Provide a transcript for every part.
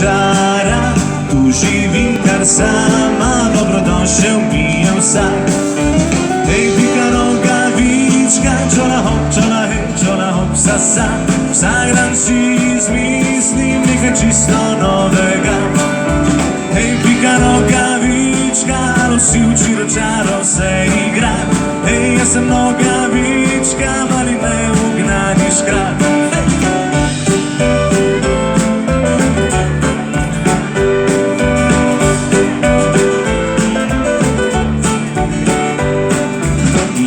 čara, tu živim kar sama, dobrodošel mi je vsak. Hej, pika nogavička, čola hop, čola hej, čola hop, sasa. Vsak dan si izmislim nekaj čisto novega. Hej, pika nogavička, alo si uči ročaro se igrat. Hej, jaz sem nogavička, mali neugnani škrat.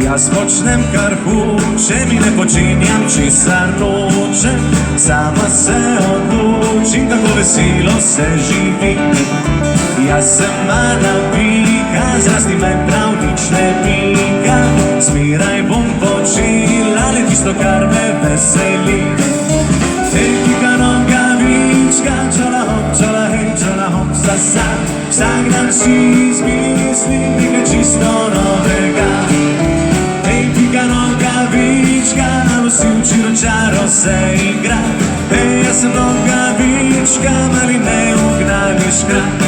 Jaz počnem kar hočem in ne počenjam česar nočem. Sama se odločim, kako veselo se živi. Jaz sem mala pika, zrasti me prav nič ne pika. Zmeraj bom počela le tisto, kar me veseli. Hej, pika nogavička, čola hop, čola hej, čola hop, sasa. Vsak dan si izmislim nekaj čisto novega. Alo si uči ročaro se igra. Hej, jaz sem nogavička, mali neugnani škrat.